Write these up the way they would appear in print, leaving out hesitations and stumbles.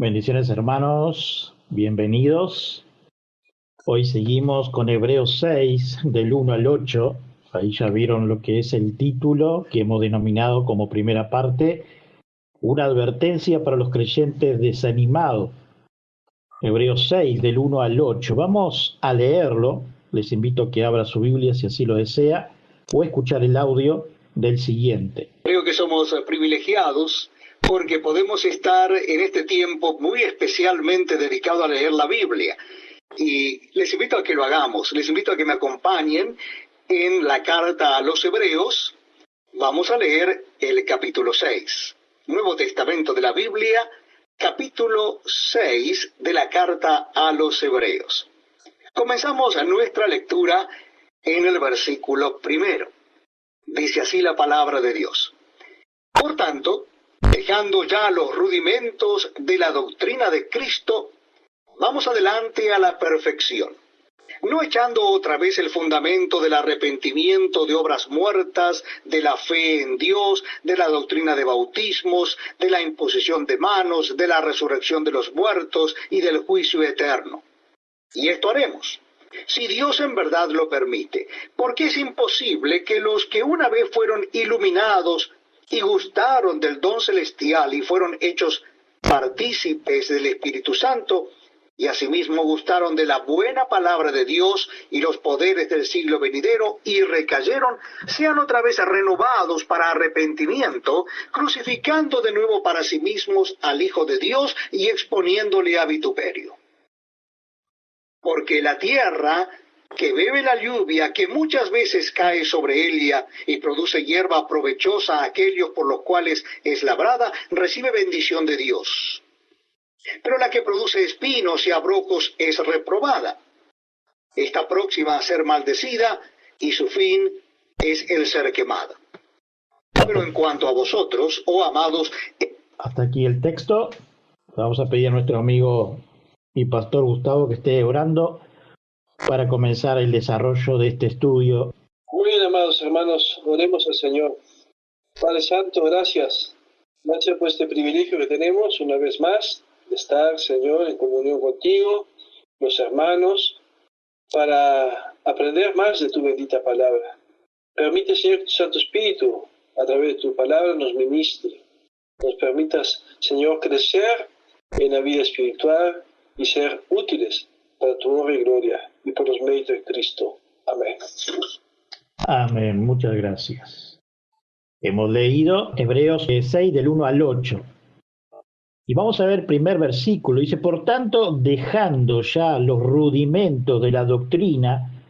Bendiciones hermanos, bienvenidos. Hoy seguimos con Hebreos 6, del 1 al 8. Ahí ya vieron lo que es el título que hemos denominado como primera parte, una advertencia para los creyentes desanimados. Hebreos 6, del 1 al 8. Vamos a leerlo. Les invito a que abra su Biblia si así lo desea, o escuchar el audio del siguiente. Creo que somos privilegiados porque podemos estar en este tiempo muy especialmente dedicado a leer la Biblia. Y les invito a que lo hagamos, les invito a que me acompañen en la carta a los Hebreos. Vamos a leer el capítulo 6, Nuevo Testamento de la Biblia, capítulo 6 de la carta a los Hebreos. Comenzamos nuestra lectura en el versículo 1. Dice así la palabra de Dios. Por tanto, dejando ya los rudimentos de la doctrina de Cristo, vamos adelante a la perfección, no echando otra vez el fundamento del arrepentimiento de obras muertas, de la fe en Dios, de la doctrina de bautismos, de la imposición de manos, de la resurrección de los muertos y del juicio eterno. Y esto haremos, si Dios en verdad lo permite, porque es imposible que los que una vez fueron iluminados y gustaron del don celestial y fueron hechos partícipes del Espíritu Santo, y asimismo gustaron de la buena palabra de Dios y los poderes del siglo venidero, y recayeron, sean otra vez renovados para arrepentimiento, crucificando de nuevo para sí mismos al Hijo de Dios y exponiéndole a vituperio. Porque la tierra que bebe la lluvia que muchas veces cae sobre ella y produce hierba provechosa a aquellos por los cuales es labrada, recibe bendición de Dios. Pero la que produce espinos y abrojos es reprobada. Está próxima a ser maldecida y su fin es el ser quemada. Pero en cuanto a vosotros, oh amados... Hasta aquí el texto. Vamos a pedir a nuestro amigo y pastor Gustavo que esté orando para comenzar el desarrollo de este estudio. Muy bien, amados hermanos, oremos al Señor. Padre Santo, gracias. Gracias por este privilegio que tenemos una vez más de estar, Señor, en comunión contigo, los hermanos, para aprender más de tu bendita palabra. Permite, Señor, que tu Santo Espíritu, a través de tu palabra, nos ministre. Nos permitas, Señor, crecer en la vida espiritual y ser útiles para tu honra y gloria y por los méritos de Cristo. Amén. Amén, muchas gracias. Hemos leído Hebreos 6 del 1 al 8. Y vamos a ver el primer versículo. Dice, por tanto, dejando ya los rudimentos de la doctrina,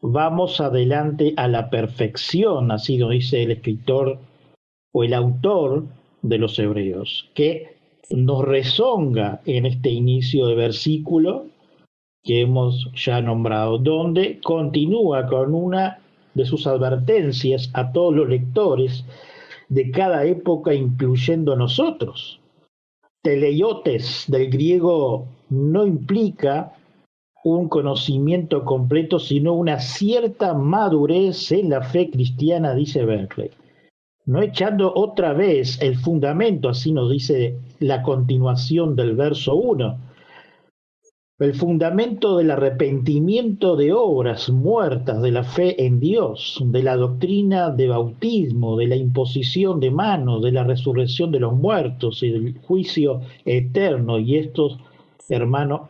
vamos adelante a la perfección, así lo dice el escritor o el autor de los Hebreos, que nos rezonga en este inicio de versículo que hemos ya nombrado, donde continúa con una de sus advertencias a todos los lectores de cada época, incluyendo nosotros. Teleiotes del griego no implica un conocimiento completo, sino una cierta madurez en la fe cristiana, dice Berkeley. No echando otra vez el fundamento, así nos dice la continuación del verso 1, el fundamento del arrepentimiento de obras muertas, de la fe en Dios, de la doctrina de bautismo, de la imposición de manos, de la resurrección de los muertos y del juicio eterno. Y esto, hermano,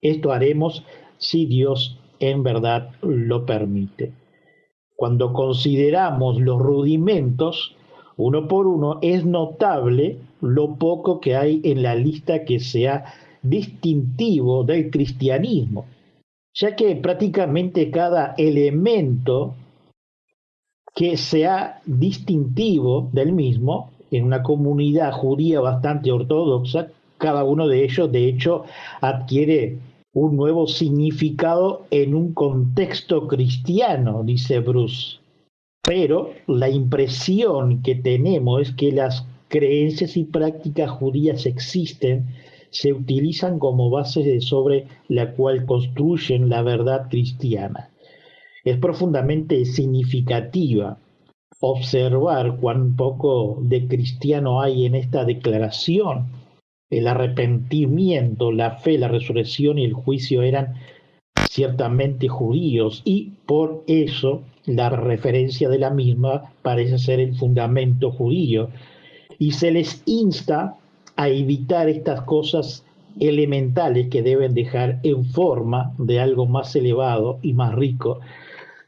esto haremos si Dios en verdad lo permite. Cuando consideramos los rudimentos, uno por uno, es notable lo poco que hay en la lista que sea distintivo del cristianismo, ya que prácticamente cada elemento que sea distintivo del mismo en una comunidad judía bastante ortodoxa, cada uno de ellos de hecho adquiere un nuevo significado en un contexto cristiano, dice Bruce. Pero la impresión que tenemos es que las creencias y prácticas judías existen, se utilizan como base sobre la cual construyen la verdad cristiana. Es profundamente significativa observar cuán poco de cristiano hay en esta declaración, El arrepentimiento, la fe, la resurrección y el juicio eran ciertamente judíos, y por eso la referencia de la misma parece ser el fundamento judío, y se les insta a evitar estas cosas elementales que deben dejar en forma de algo más elevado y más rico.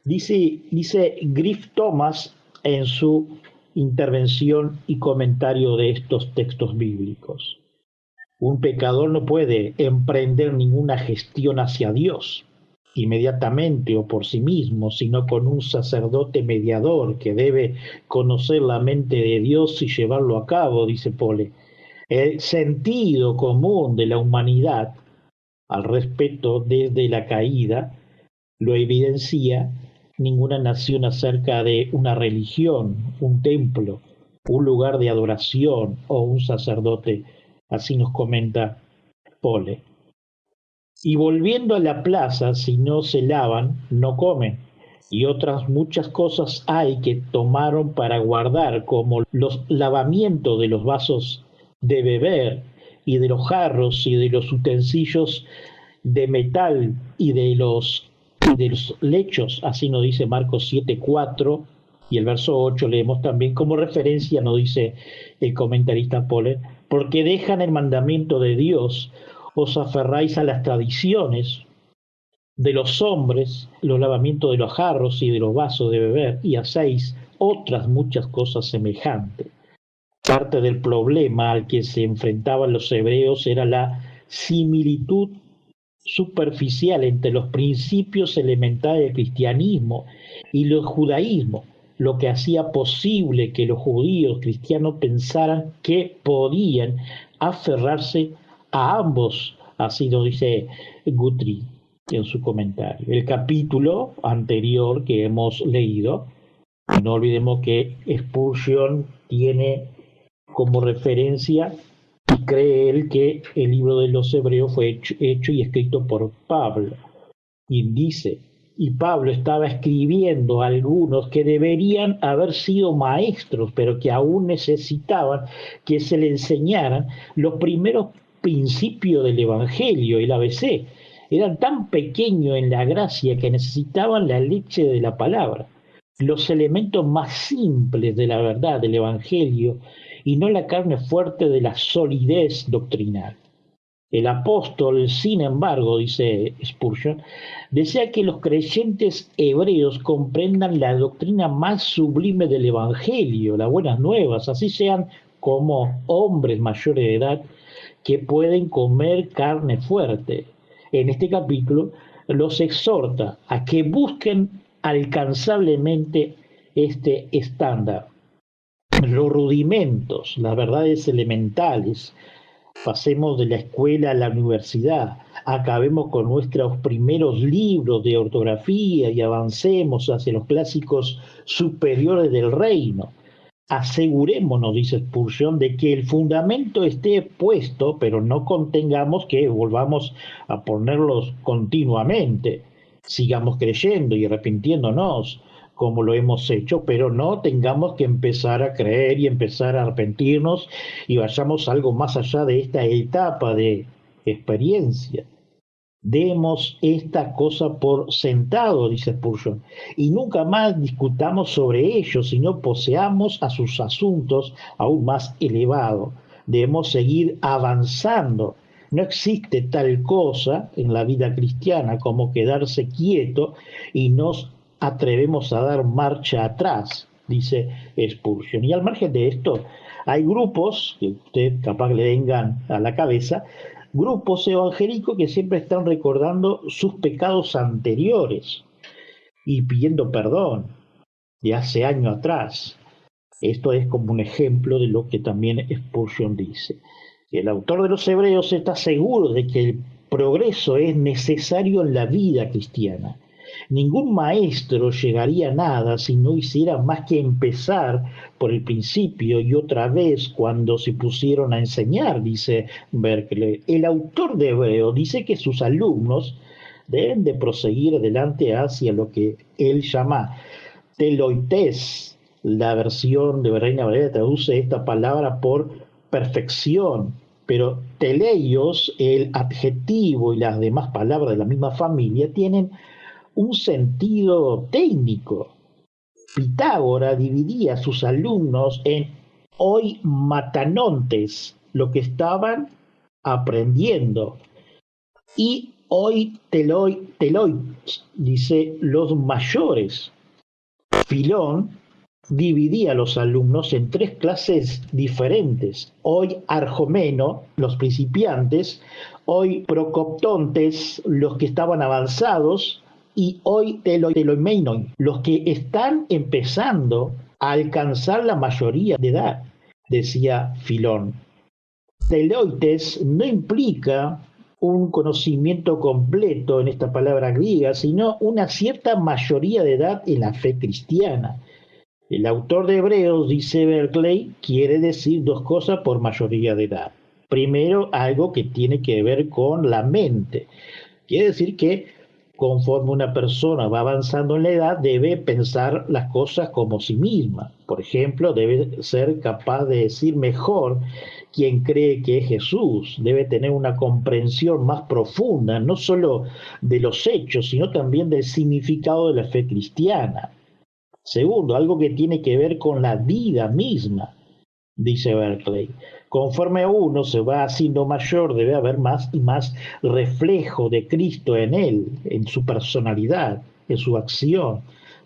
Dice Griff Thomas en su intervención y comentario de estos textos bíblicos: un pecador no puede emprender ninguna gestión hacia Dios inmediatamente o por sí mismo, sino con un sacerdote mediador que debe conocer la mente de Dios y llevarlo a cabo, dice Pole. El sentido común de la humanidad al respecto desde la caída lo evidencia ninguna nación acerca de una religión, un templo, un lugar de adoración o un sacerdote. Así nos comenta Pole. Y volviendo a la plaza, si no se lavan, no comen. Y otras muchas cosas hay que tomaron para guardar, como los lavamientos de los vasos de beber y de los jarros y de los utensilios de metal y de los lechos. Así nos dice Marcos 7:4, y el verso 8 leemos también como referencia, nos dice el comentarista Pole, porque dejan el mandamiento de Dios, os aferráis a las tradiciones de los hombres, los lavamientos de los jarros y de los vasos de beber, y hacéis otras muchas cosas semejantes. Parte del problema al que se enfrentaban los hebreos era la similitud superficial entre los principios elementales del cristianismo y el judaísmo, lo que hacía posible que los judíos cristianos pensaran que podían aferrarse a ambos. Así lo dice Guthrie en su comentario. El capítulo anterior que hemos leído, no olvidemos que Spurgeon tiene como referencia y cree él que el libro de los Hebreos fue hecho y escrito por Pablo. Y dice, y Pablo estaba escribiendo a algunos que deberían haber sido maestros, pero que aún necesitaban que se le enseñaran los primeros principios del Evangelio, el ABC. Eran tan pequeños en la gracia que necesitaban la leche de la palabra, los elementos más simples de la verdad del Evangelio, y no la carne fuerte de la solidez doctrinal. El apóstol, sin embargo, dice Spurgeon, desea que los creyentes hebreos comprendan la doctrina más sublime del Evangelio, las buenas nuevas, así sean como hombres mayores de edad que pueden comer carne fuerte. En este capítulo los exhorta a que busquen alcanzablemente este estándar. Los rudimentos, las verdades elementales. Pasemos de la escuela a la universidad, acabemos con nuestros primeros libros de ortografía y avancemos hacia los clásicos superiores del reino. Asegurémonos, dice Spurgeon, de que el fundamento esté puesto, pero no contengamos que volvamos a ponerlos continuamente. Sigamos creyendo y arrepintiéndonos, como lo hemos hecho, pero no tengamos que empezar a creer y empezar a arrepentirnos y vayamos algo más allá de esta etapa de experiencia. Demos esta cosa por sentado, dice Spurgeon, y nunca más discutamos sobre ello, sino poseamos a sus asuntos aún más elevados. Debemos seguir avanzando. No existe tal cosa en la vida cristiana como quedarse quieto y nos atrevemos a dar marcha atrás, dice Spurgeon. Y al margen de esto, hay grupos, que usted capaz le vengan a la cabeza, grupos evangélicos que siempre están recordando sus pecados anteriores y pidiendo perdón de hace años atrás. Esto es como un ejemplo de lo que también Spurgeon dice. El autor de los Hebreos está seguro de que el progreso es necesario en la vida cristiana. Ningún maestro llegaría a nada si no hiciera más que empezar por el principio y otra vez cuando se pusieron a enseñar, dice Berkeley. El autor de Hebreos dice que sus alumnos deben de proseguir adelante hacia lo que él llama teloites. La versión de Reina Valera traduce esta palabra por perfección, pero teleios, el adjetivo y las demás palabras de la misma familia tienen un sentido técnico. Pitágoras dividía a sus alumnos en hoy matanontes, lo que estaban aprendiendo, y hoy teloi, dice los mayores. Filón dividía a los alumnos en tres clases diferentes. Hoy arjomeno, los principiantes, hoy procoptontes, los que estaban avanzados, y hoy teloimeinon, los que están empezando a alcanzar la mayoría de edad, decía Filón. Teloites no implica un conocimiento completo en esta palabra griega, sino una cierta mayoría de edad en la fe cristiana. El autor de Hebreos, dice Berkeley, quiere decir dos cosas por mayoría de edad. Primero, algo que tiene que ver con la mente. Quiere decir que conforme una persona va avanzando en la edad, debe pensar las cosas como sí misma. Por ejemplo, debe ser capaz de decir mejor quien cree que es Jesús. Debe tener una comprensión más profunda, no solo de los hechos, sino también del significado de la fe cristiana. Segundo, algo que tiene que ver con la vida misma, dice Berkeley. Conforme uno se va haciendo mayor, debe haber más y más reflejo de Cristo en él, en su personalidad, en su acción.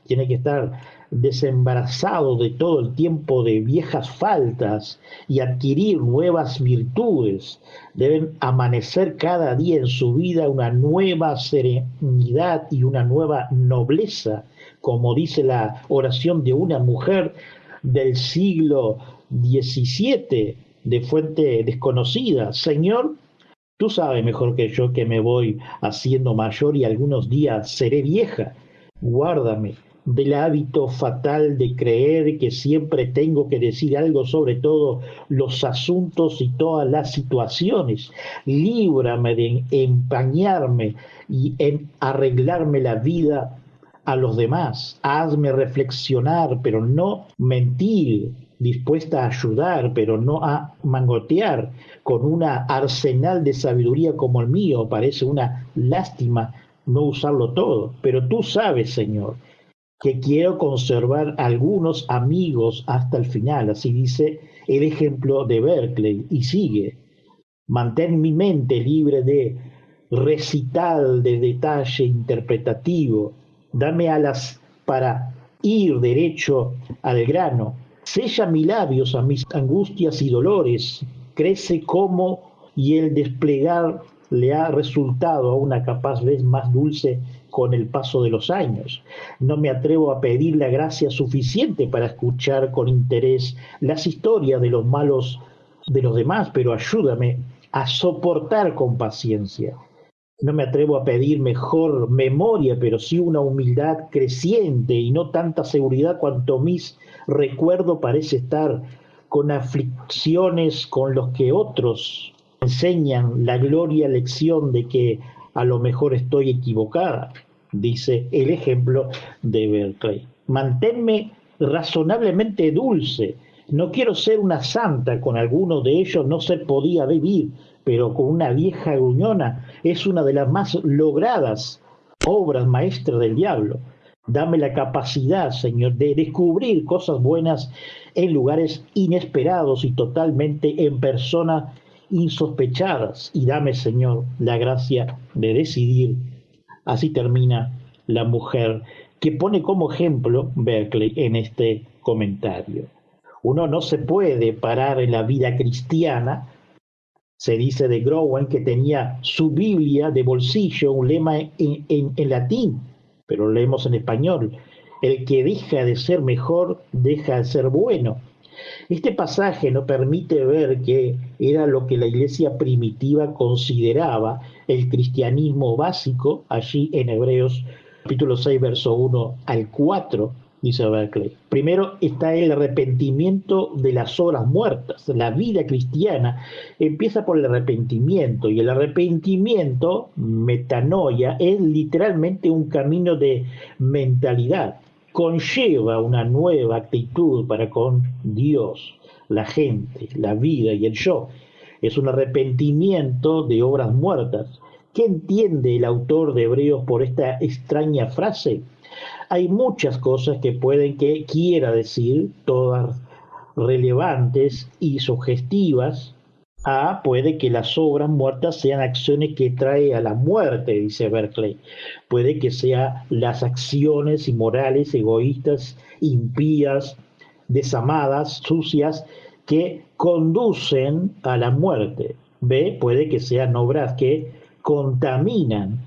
Tiene que estar desembarazado de todo el tiempo de viejas faltas y adquirir nuevas virtudes. Deben amanecer cada día en su vida una nueva serenidad y una nueva nobleza, como dice la oración de una mujer del siglo XVII, de fuente desconocida. Señor, tú sabes mejor que yo que me voy haciendo mayor y algunos días seré vieja. Guárdame del hábito fatal de creer que siempre tengo que decir algo sobre todos los asuntos y todas las situaciones. Líbrame de empañarme y en arreglarme la vida a los demás. Hazme reflexionar, pero no mentir, dispuesta a ayudar, pero no a mangotear, con una arsenal de sabiduría como el mío. Parece una lástima no usarlo todo, pero tú sabes, Señor, que quiero conservar algunos amigos hasta el final. Así dice el ejemplo de Berkeley, y sigue: mantén mi mente libre de recital, de detalle interpretativo, dame alas para ir derecho al grano, sella mis labios a mis angustias y dolores, crece como y el desplegar le ha resultado a una capaz vez más dulce con el paso de los años. No me atrevo a pedir la gracia suficiente para escuchar con interés las historias de los malos de los demás, pero ayúdame a soportar con paciencia. No me atrevo a pedir mejor memoria, pero sí una humildad creciente y no tanta seguridad cuanto mis recuerdo parece estar con aflicciones con los que otros enseñan la gloria lección de que a lo mejor estoy equivocada, dice el ejemplo de Berkeley. Manténme razonablemente dulce. No quiero ser una santa, con algunos de ellos no se podía vivir, pero con una vieja gruñona es una de las más logradas obras maestras del diablo. Dame la capacidad, Señor, de descubrir cosas buenas en lugares inesperados y totalmente en personas insospechadas. Y dame, Señor, la gracia de decidir. Así termina la mujer que pone como ejemplo Berkeley en este comentario. Uno no se puede parar en la vida cristiana. Se dice de Growen que tenía su Biblia de bolsillo, un lema en latín, pero lo leemos en español: el que deja de ser mejor, deja de ser bueno. Este pasaje nos permite ver que era lo que la iglesia primitiva consideraba el cristianismo básico, allí en Hebreos capítulo 6, verso 1 al 4, dice Berkeley. Primero está el arrepentimiento de las obras muertas. La vida cristiana empieza por el arrepentimiento, y el arrepentimiento, metanoia, es literalmente un camino de mentalidad. Conlleva una nueva actitud para con Dios, la gente, la vida y el yo. es un arrepentimiento de obras muertas. ¿Qué entiende el autor de Hebreos por esta extraña frase? Hay muchas cosas que pueden que quiera decir, todas relevantes y sugestivas. Puede que las obras muertas sean acciones que trae a la muerte, dice Berkeley. Puede que sean las acciones inmorales, egoístas, impías, desamadas, sucias, que conducen a la muerte. B, puede que sean obras que contaminan.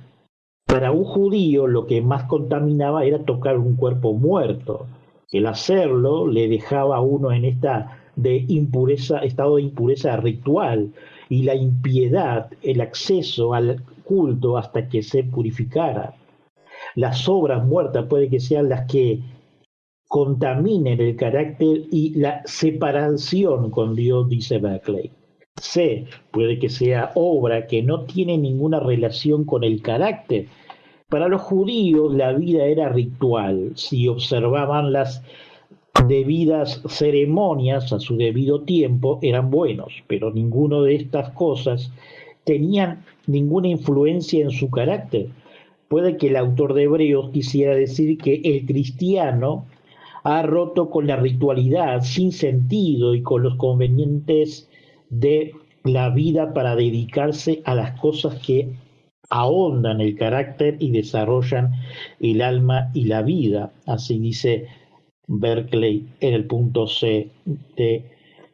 Para un judío lo que más contaminaba era tocar un cuerpo muerto. El hacerlo le dejaba a uno en estado de impureza ritual, y la impiedad, el acceso al culto hasta que se purificara. Las obras muertas puede que sean las que contaminen el carácter y la separación con Dios, dice Berkeley. C, puede que sea obra que no tiene ninguna relación con el carácter. Para los judíos la vida era ritual. Si observaban las debidas ceremonias a su debido tiempo, eran buenos, pero ninguno de estas cosas tenían ninguna influencia en su carácter. Puede que el autor de Hebreos quisiera decir que el cristiano ha roto con la ritualidad sin sentido y con los convenientes de la vida para dedicarse a las cosas que ahondan el carácter y desarrollan el alma y la vida. Así dice Berkeley en el punto C de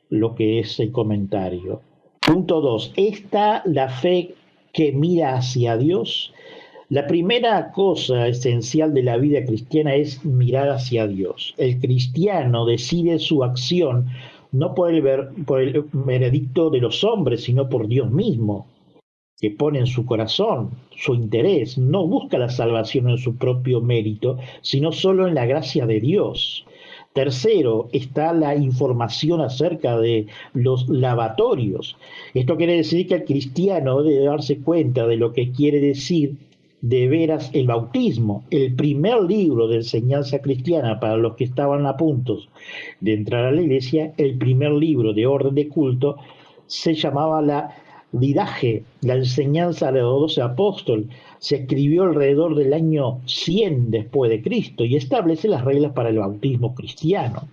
lo que es el comentario. Punto 2. ¿Está la fe que mira hacia Dios? La primera cosa esencial de la vida cristiana es mirar hacia Dios. El cristiano decide su acción no por el veredicto de los hombres, sino por Dios mismo, que pone en su corazón su interés. No busca la salvación en su propio mérito, sino solo en la gracia de Dios. Tercero, está la información acerca de los lavatorios. Esto quiere decir que el cristiano debe darse cuenta de lo que quiere decir de veras el bautismo. El primer libro de enseñanza cristiana para los que estaban a punto de entrar a la iglesia, el primer libro de orden de culto, se llamaba la Didache, la enseñanza de los 12 apóstoles. Se escribió alrededor del año 100 después de Cristo y establece las reglas para el bautismo cristiano.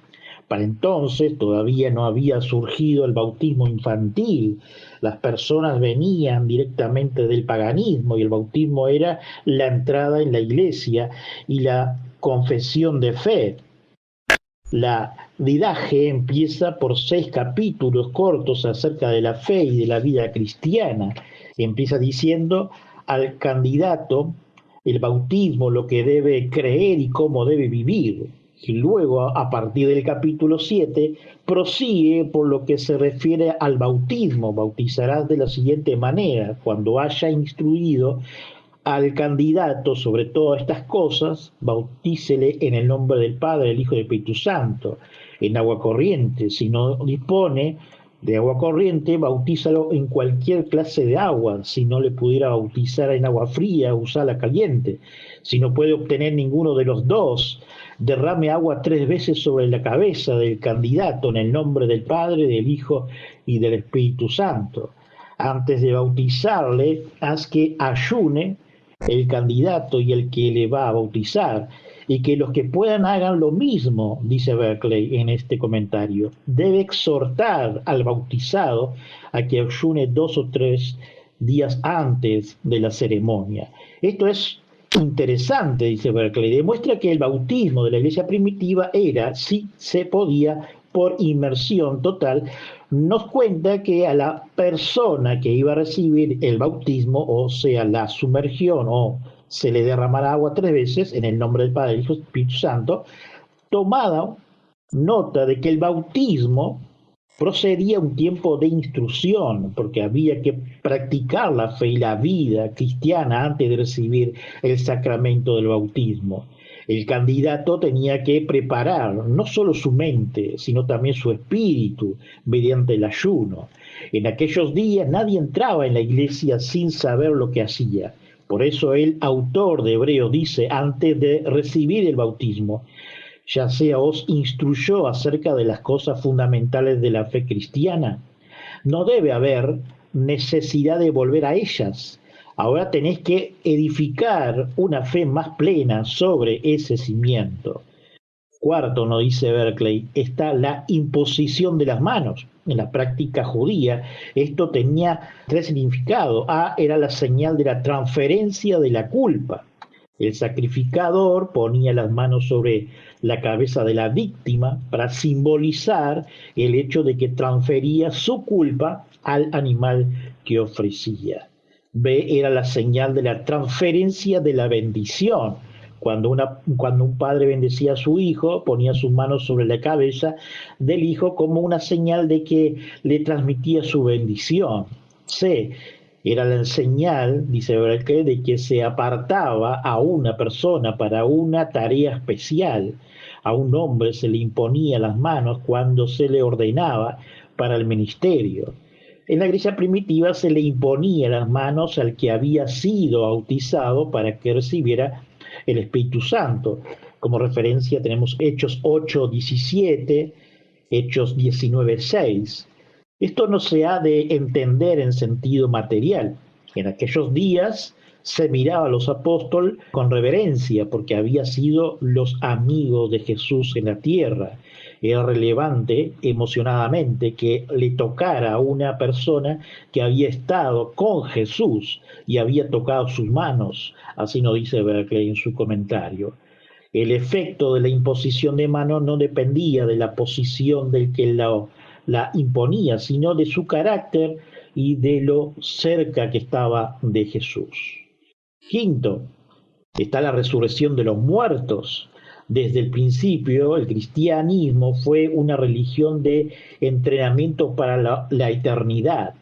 Para entonces todavía no había surgido el bautismo infantil. Las personas venían directamente del paganismo y el bautismo era la entrada en la iglesia y la confesión de fe. La Didache empieza por 6 capítulos cortos acerca de la fe y de la vida cristiana. Empieza diciendo al candidato el bautismo, lo que debe creer y cómo debe vivir. Y luego, a partir del capítulo 7, prosigue por lo que se refiere al bautismo. Bautizarás de la siguiente manera: cuando haya instruido al candidato sobre todas estas cosas, bautícele en el nombre del Padre, del Hijo y del Espíritu Santo, en agua corriente. Si no dispone de agua corriente, bautízalo en cualquier clase de agua. Si no le pudiera bautizar en agua fría, usala caliente. Si no puede obtener ninguno de los dos, derrame agua 3 veces sobre la cabeza del candidato en el nombre del Padre, del Hijo y del Espíritu Santo. Antes de bautizarle, haz que ayune el candidato y el que le va a bautizar, y que los que puedan hagan lo mismo, dice Berkeley en este comentario. Debe exhortar al bautizado a que ayune 2 o 3 días antes de la ceremonia. Esto es interesante, dice Berkeley. Demuestra que el bautismo de la iglesia primitiva era, si se podía, por inmersión total. Nos cuenta que a la persona que iba a recibir el bautismo, o sea, la sumergión, o se le derramará agua 3 veces en el nombre del Padre, del Hijo y del Espíritu Santo, tomada nota de que el bautismo procedía un tiempo de instrucción, porque había que practicar la fe y la vida cristiana antes de recibir el sacramento del bautismo. El candidato tenía que preparar no solo su mente, sino también su espíritu mediante el ayuno. En aquellos días nadie entraba en la iglesia sin saber lo que hacía. Por eso el autor de Hebreos dice, antes de recibir el bautismo, ya sea os instruyó acerca de las cosas fundamentales de la fe cristiana. No debe haber necesidad de volver a ellas. Ahora tenés que edificar una fe más plena sobre ese cimiento. Cuarto, nos dice Berkeley, está la imposición de las manos. En la práctica judía, esto tenía tres significados. A era la señal de la transferencia de la culpa. El sacrificador ponía las manos sobre la cabeza de la víctima para simbolizar el hecho de que transfería su culpa al animal que ofrecía. B era la señal de la transferencia de la bendición. Cuando un padre bendecía a su hijo, ponía sus manos sobre la cabeza del hijo como una señal de que le transmitía su bendición. C era la señal, dice Berkeley, de que se apartaba a una persona para una tarea especial. A un hombre se le imponía las manos cuando se le ordenaba para el ministerio. En la iglesia primitiva se le imponía las manos al que había sido bautizado para que recibiera el Espíritu Santo. Como referencia tenemos Hechos 8:17, Hechos 19:6. Esto no se ha de entender en sentido material. En aquellos días se miraba a los apóstoles con reverencia porque habían sido los amigos de Jesús en la tierra. Era relevante emocionadamente que le tocara a una persona que había estado con Jesús y había tocado sus manos. Así nos dice Berkeley en su comentario. El efecto de la imposición de manos no dependía de la posición del que la imponía, sino de su carácter y de lo cerca que estaba de Jesús. Quinto, está la resurrección de los muertos. Desde el principio, el cristianismo fue una religión de entrenamiento para la eternidad.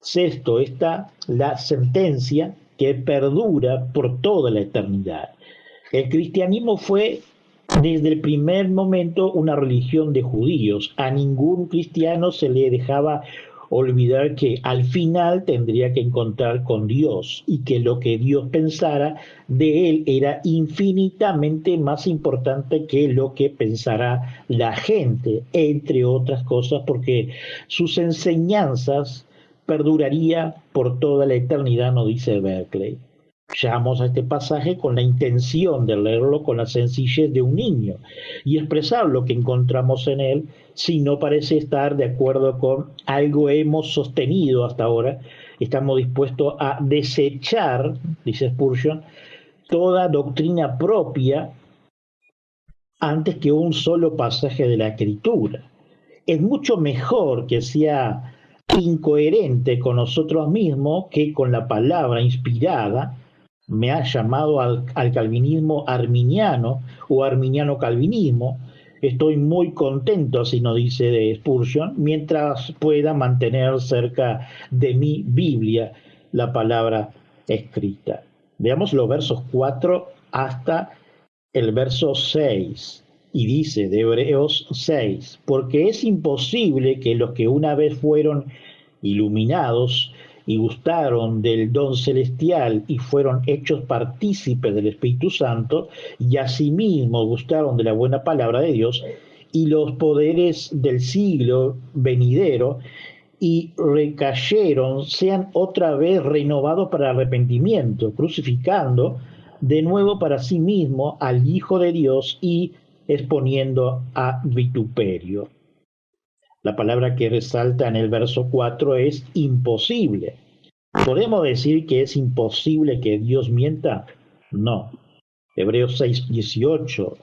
Sexto, está la sentencia que perdura por toda la eternidad. El cristianismo fue desde el primer momento una religión de judíos. A ningún cristiano se le dejaba olvidar que al final tendría que encontrar con Dios y que lo que Dios pensara de él era infinitamente más importante que lo que pensara la gente, entre otras cosas, porque sus enseñanzas perdurarían por toda la eternidad, nos dice Berkeley. Llegamos a este pasaje con la intención de leerlo con la sencillez de un niño y expresar lo que encontramos en él si no parece estar de acuerdo con algo hemos sostenido hasta ahora. Estamos dispuestos a desechar, dice Spurgeon, toda doctrina propia antes que un solo pasaje de la Escritura. Es mucho mejor que sea incoherente con nosotros mismos que con la palabra inspirada. Me ha llamado al calvinismo arminiano o arminiano-calvinismo. Estoy muy contento, así nos dice de Spurgeon, mientras pueda mantener cerca de mi Biblia la palabra escrita. Veamos los versos 4 hasta el verso 6. Y dice de Hebreos 6, porque es imposible que los que una vez fueron iluminados y gustaron del don celestial y fueron hechos partícipes del Espíritu Santo, y asimismo gustaron de la buena palabra de Dios y los poderes del siglo venidero, y recayeron, sean otra vez renovados para arrepentimiento, crucificando de nuevo para sí mismo al Hijo de Dios y exponiendo a vituperio. La palabra que resalta en el verso 4 es imposible. ¿Podemos decir que es imposible que Dios mienta? No. Hebreos 6:18.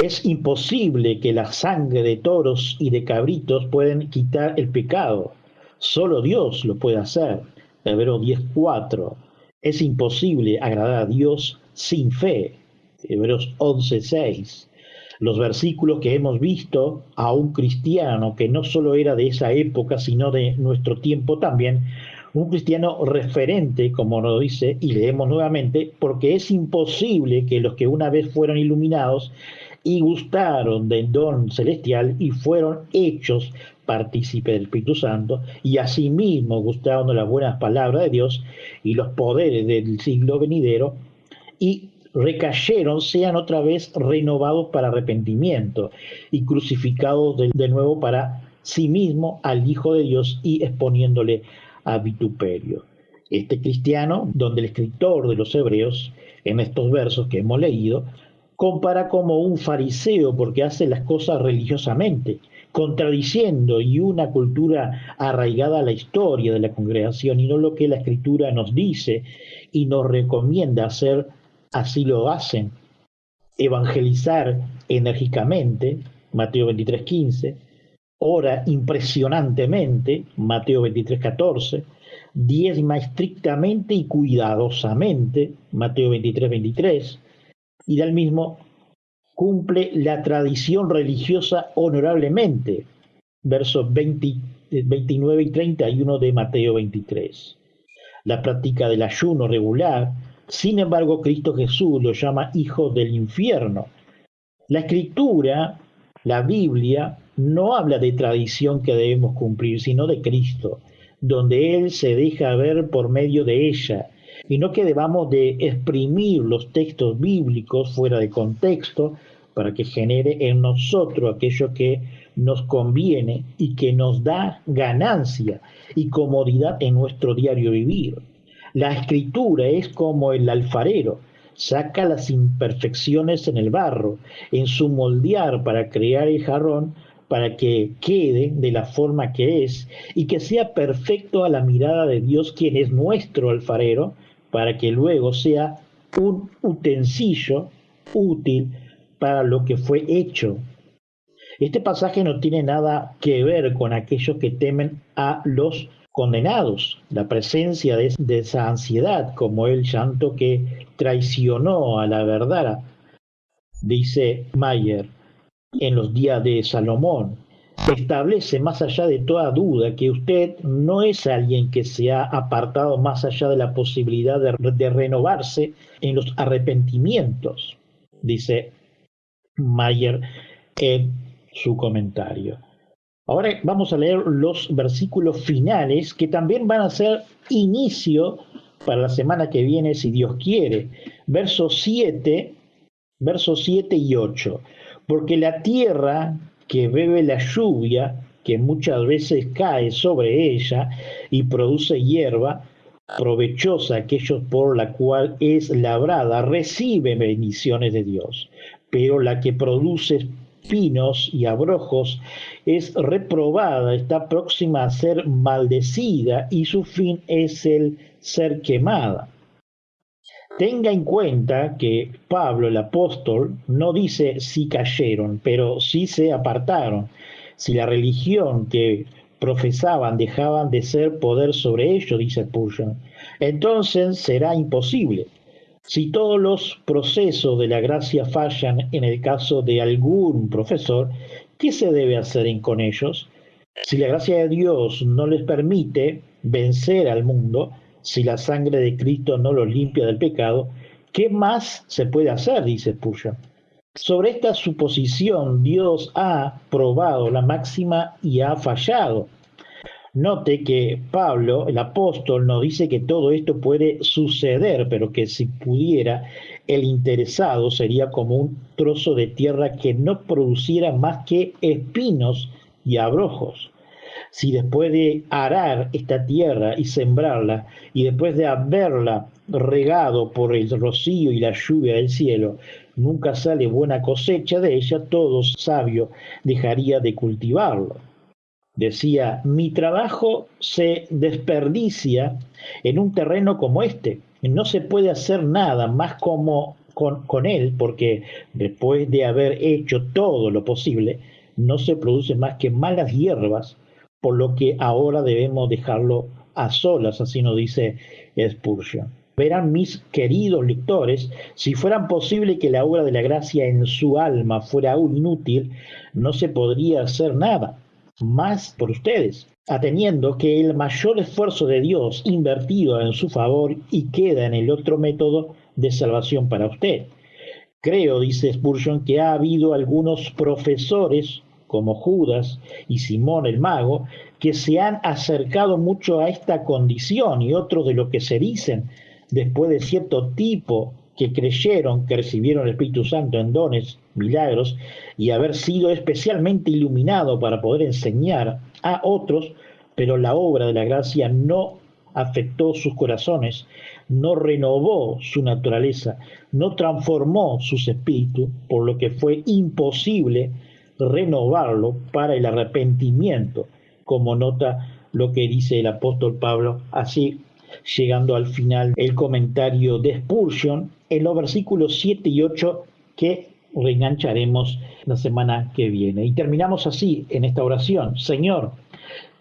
Es imposible que la sangre de toros y de cabritos puedan quitar el pecado. Solo Dios lo puede hacer. Hebreos 10:4. Es imposible agradar a Dios sin fe. Hebreos 11:6. Los versículos que hemos visto a un cristiano que no solo era de esa época, sino de nuestro tiempo también, un cristiano referente, como nos dice, y leemos nuevamente, porque es imposible que los que una vez fueron iluminados y gustaron del don celestial y fueron hechos partícipes del Espíritu Santo, y asimismo gustaron de las buenas palabras de Dios y los poderes del siglo venidero, y recayeron, sean otra vez renovados para arrepentimiento y crucificados de nuevo para sí mismo al Hijo de Dios y exponiéndole a vituperio. Este cristiano, donde el escritor de los Hebreos, en estos versos que hemos leído, compara como un fariseo porque hace las cosas religiosamente, contradiciendo y una cultura arraigada a la historia de la congregación y no lo que la Escritura nos dice y nos recomienda hacer, así lo hacen. Evangelizar enérgicamente, Mateo 23:15, ora impresionantemente, Mateo 23:14, diezma estrictamente y cuidadosamente, Mateo 23:23, y del mismo cumple la tradición religiosa honorablemente, versos 29 y 31 de Mateo 23. La práctica del ayuno regular, sin embargo, Cristo Jesús lo llama hijo del infierno. La Escritura, la Biblia, no habla de tradición que debemos cumplir, sino de Cristo, donde Él se deja ver por medio de ella, y no que debamos de exprimir los textos bíblicos fuera de contexto para que genere en nosotros aquello que nos conviene y que nos da ganancia y comodidad en nuestro diario vivir. La Escritura es como el alfarero, saca las imperfecciones en el barro, en su moldear para crear el jarrón, para que quede de la forma que es y que sea perfecto a la mirada de Dios, quien es nuestro alfarero, para que luego sea un utensilio útil para lo que fue hecho. Este pasaje no tiene nada que ver con aquellos que temen a los condenados, la presencia de esa ansiedad, como el llanto que traicionó a la verdad, dice Mayer, en los días de Salomón. Establece más allá de toda duda que usted no es alguien que se ha apartado más allá de la posibilidad de renovarse en los arrepentimientos, dice Mayer en su comentario. Ahora vamos a leer los versículos finales que también van a ser inicio para la semana que viene, si Dios quiere. Versos 7 y 8. Porque la tierra que bebe la lluvia, que muchas veces cae sobre ella y produce hierba, provechosa aquellos por la cual es labrada, recibe bendiciones de Dios. Pero la que produce espinos y abrojos es reprobada, está próxima a ser maldecida y su fin es el ser quemada. Tenga en cuenta que Pablo, el apóstol, no dice si cayeron, pero sí se apartaron. Si la religión que profesaban dejaban de ser poder sobre ellos, dice Spurgeon, entonces será imposible. Si todos los procesos de la gracia fallan en el caso de algún profesor, ¿qué se debe hacer con ellos? Si la gracia de Dios no les permite vencer al mundo, si la sangre de Cristo no los limpia del pecado, ¿qué más se puede hacer? Dice Spurgeon. Sobre esta suposición, Dios ha probado la máxima y ha fallado. Note que Pablo, el apóstol, nos dice que todo esto puede suceder, pero que si pudiera, el interesado sería como un trozo de tierra que no produciera más que espinos y abrojos. Si después de arar esta tierra y sembrarla, y después de haberla regado por el rocío y la lluvia del cielo, nunca sale buena cosecha de ella, todo sabio dejaría de cultivarlo. Decía, mi trabajo se desperdicia en un terreno como este. No se puede hacer nada más como con él, porque después de haber hecho todo lo posible, no se produce más que malas hierbas, por lo que ahora debemos dejarlo a solas, así nos dice Spurgeon. Verán, mis queridos lectores, si fuera posible que la obra de la gracia en su alma fuera aún inútil, no se podría hacer nada más por ustedes, ateniendo que el mayor esfuerzo de Dios invertido en su favor y queda en el otro método de salvación para usted. Creo, dice Spurgeon, que ha habido algunos profesores como Judas y Simón el mago, que se han acercado mucho a esta condición y otros de lo que se dicen después de cierto tipo que creyeron, que recibieron el Espíritu Santo en dones, milagros, y haber sido especialmente iluminado para poder enseñar a otros, pero la obra de la gracia no afectó sus corazones, no renovó su naturaleza, no transformó sus espíritus, por lo que fue imposible renovarlo para el arrepentimiento, como nota lo que dice el apóstol Pablo, así llegando al final el comentario de Spurgeon en los versículos 7 y 8 que reengancharemos la semana que viene. Y terminamos así en esta oración. Señor,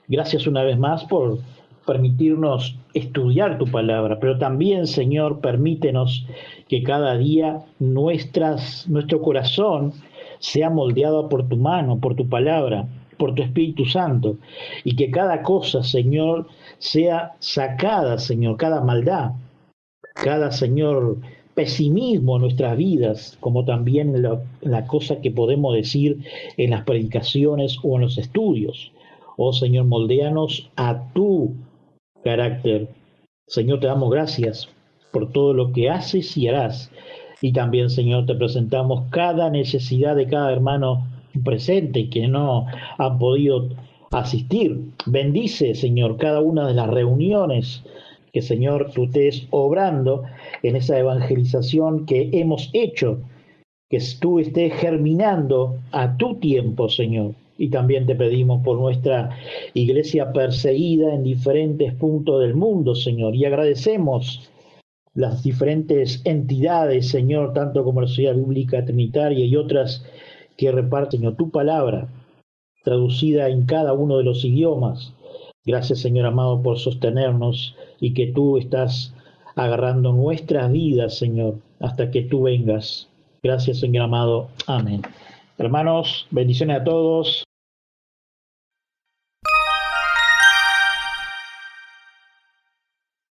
gracias una vez más por permitirnos estudiar tu palabra, pero también, Señor, permítenos que cada día nuestro corazón sea moldeado por tu mano, por tu palabra, por tu Espíritu Santo, y que cada cosa, Señor, sea sacada, Señor, cada maldad, cada, Señor, pesimismo en nuestras vidas, como también la cosa que podemos decir en las predicaciones o en los estudios. Oh Señor, moldéanos a tu carácter. Señor, te damos gracias por todo lo que haces y harás. Y también, Señor, te presentamos cada necesidad de cada hermano presente que no han podido asistir. Bendice, Señor, cada una de las reuniones que, Señor, tú estés obrando en esa evangelización que hemos hecho, que tú estés germinando a tu tiempo, Señor. Y también te pedimos por nuestra iglesia perseguida en diferentes puntos del mundo, Señor. Y agradecemos las diferentes entidades, Señor, tanto como la Sociedad Bíblica Trinitaria y otras que reparten, Señor, tu palabra, traducida en cada uno de los idiomas. Gracias, Señor amado, por sostenernos y que tú estás agarrando nuestras vidas, Señor, hasta que tú vengas. Gracias, Señor amado. Amén. Hermanos, bendiciones a todos.